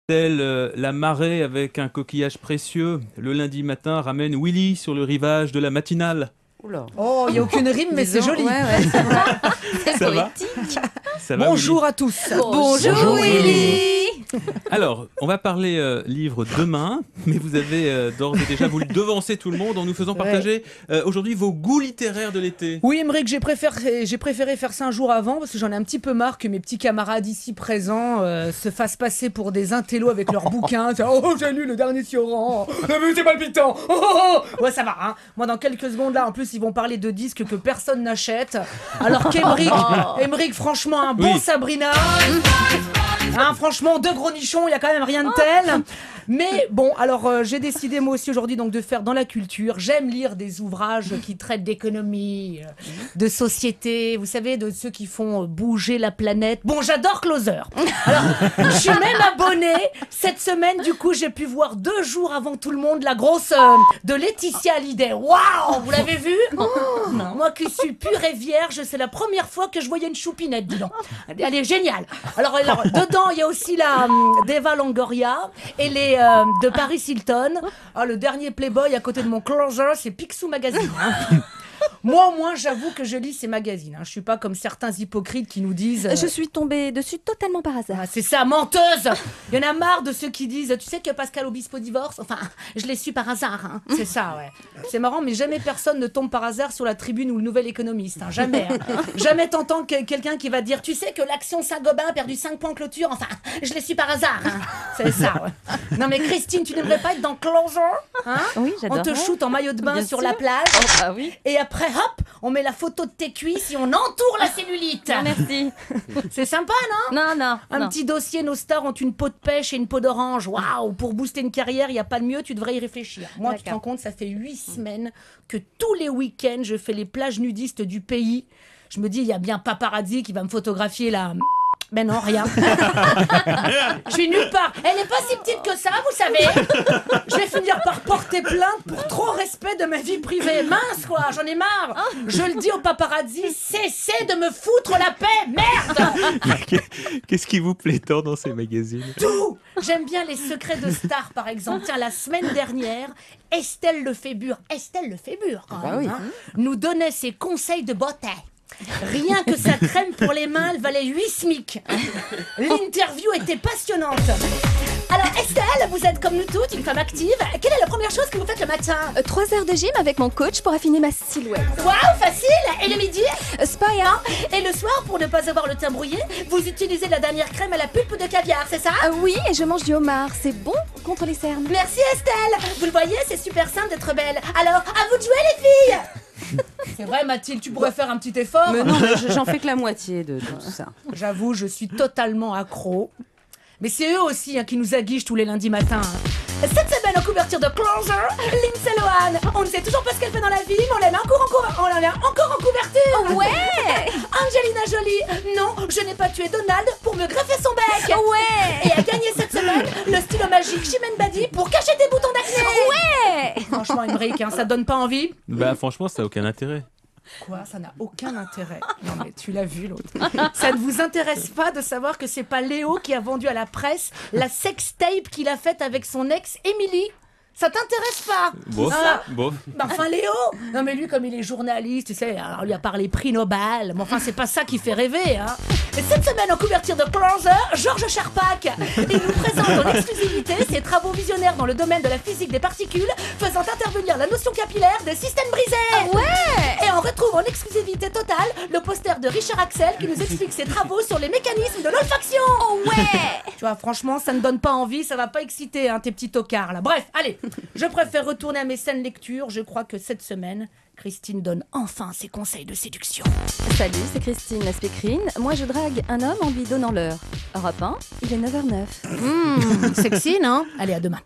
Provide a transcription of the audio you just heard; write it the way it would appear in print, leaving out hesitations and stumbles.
Tel la marée avec un coquillage précieux, le lundi matin ramène Willy sur le rivage de la matinale. Oula. Oh, il n'y a aucune rime, mais c'est joli. Ouais, c'est vrai. C'est Ça va poétique. Ça va, Bonjour à tous. Bonjour Willy. Alors, on va parler livre demain, mais vous avez d'ores et déjà voulu devancer tout le monde en nous faisant partager aujourd'hui vos goûts littéraires de l'été. Oui, Émeric, j'ai préféré faire ça un jour avant parce que j'en ai un petit peu marre que mes petits camarades ici présents se fassent passer pour des intellos avec leurs bouquins. Oh, j'ai lu le dernier Sioran. Mais c'est palpitant. Ouais, ça va. Hein. Moi, dans quelques secondes là, en plus, ils vont parler de disques que personne n'achète. Alors qu'Émeric, franchement, un bon Sabrina. Hein, franchement, deux gros nichons, il y a quand même rien de tel. Mais bon, alors j'ai décidé moi aussi aujourd'hui donc de faire dans la culture. J'aime lire des ouvrages qui traitent d'économie, de société, vous savez, de ceux qui font bouger la planète. Bon, j'adore Closer. Alors, je suis même abonnée. Cette semaine, du coup, j'ai pu voir 2 jours avant tout le monde la grosse de Laetitia Hallyday. Waouh, vous l'avez vue? Non. Moi qui suis pure et vierge, c'est la première fois que je voyais une choupinette, dis donc. Elle est géniale. Alors dedans, il y a aussi la d'Eva Longoria et les de Paris Hilton. Ah, le dernier Playboy à côté de mon Closer, c'est Picsou Magazine. Hein. Moi, au moins, j'avoue que je lis ces magazines. Hein. Je suis pas comme certains hypocrites qui nous disent... Je suis tombée dessus totalement par hasard. Ah, c'est ça, menteuse. Il y en a marre de ceux qui disent « Tu sais que Pascal Obispo divorce ?» Enfin, je l'ai su par hasard. Hein. C'est ça, ouais. C'est marrant, mais jamais personne ne tombe par hasard sur la Tribune ou le Nouvel Économiste. Hein. Jamais. Hein. Jamais t'entends quelqu'un qui va dire « Tu sais que l'Action Saint-Gobain a perdu 5 points clôture ?» Enfin, je l'ai su par hasard. Hein. C'est ça, ouais. Non mais Christine, tu n'aimerais pas être dans Closer, hein? Oui, j'adore. On te shoot en maillot de bain Bien sur sûr. la plage. Oh, ah oui. Et après, hop, on met la photo de tes cuisses et on entoure la cellulite. Non, merci. C'est sympa, non? Non. Un petit dossier, nos stars ont une peau de pêche et une peau d'orange. Waouh, pour booster une carrière, il n'y a pas de mieux, tu devrais y réfléchir. Moi, tu te rends compte, ça fait 8 semaines que tous les week-ends, je fais les plages nudistes du pays. Je me dis, il y a bien Paparazzi qui va me photographier là. Ben non, rien. Je suis nulle part. Elle est pas si petite que ça, vous savez. Je vais finir par porter plainte pour trop respect de ma vie privée. Mince, quoi, j'en ai marre. Je le dis au paparazzi, cessez de me foutre la paix, merde. Qu'est-ce qui vous plaît tant dans ces magazines? Tout. J'aime bien les secrets de stars, par exemple. Tiens, la semaine dernière, Estelle Lefébure, quand même, hein, nous donnait ses conseils de beauté. Rien que sa crème pour les mains, elle valait 8 SMIC. L'interview était passionnante. Alors Estelle, vous êtes comme nous toutes, une femme active. Quelle est la première chose que vous faites le matin? 3 heures de gym avec mon coach pour affiner ma silhouette. Waouh, facile. Et le midi? Spa et un. Et le soir, pour ne pas avoir le teint brouillé, vous utilisez la dernière crème à la pulpe de caviar, c'est ça? Oui, et je mange du homard. C'est bon contre les cernes. Merci Estelle. Vous le voyez, c'est super simple d'être belle. Alors, à vous de jouer les filles. C'est vrai Mathilde, tu pourrais faire un petit effort. Mais non, mais j'en fais que la moitié de tout ça. J'avoue, je suis totalement accro. Mais c'est eux aussi qui nous aguichent tous les lundis matins. Hein. Cette semaine en couverture de Closer, Lindsay Lohan. On ne sait toujours pas ce qu'elle fait dans la vie, mais on l'a encore en couverture. Ouais. Angelina Jolie. Non, je n'ai pas tué Donald pour me greffer son bec. Ouais. Et a gagné cette semaine le stylo magique Chimène Badi pour cacher tes boutons d'acné. Ouais. Franchement, Émeric, ça te donne pas envie? Bah franchement, ça n'a aucun intérêt. Quoi? Ça n'a aucun intérêt. Non mais tu l'as vu l'autre. Ça ne vous intéresse pas de savoir que c'est pas Léo qui a vendu à la presse la sextape qu'il a faite avec son ex Émilie? Ça t'intéresse pas? Bof, Ah. bof. Bah, enfin Léo. Non mais lui comme il est journaliste, tu sais, alors lui a parlé prix Nobel. Mais enfin c'est pas ça qui fait rêver, hein. Et cette semaine en couverture de Closer, Georges Charpak. Il nous présente en exclusivité ses travaux visionnaires dans le domaine de la physique des particules, faisant intervenir la notion capillaire des systèmes brisés. Ouais. Et on retrouve en exclusivité totale le poster de Richard Axel qui nous explique ses travaux sur les mécanismes de l'olfaction. Ouais. Tu vois, franchement, ça ne donne pas envie, ça va pas exciter, hein, tes petits tocards là. Bref, allez, je préfère retourner à mes scènes lecture. Je crois que cette semaine, Christine donne enfin ses conseils de séduction. Salut, c'est Christine, la spécrine. Moi, je drague un homme en lui donnant l'heure. Europe 1, il est 9h09. Sexy, non? Allez, à demain.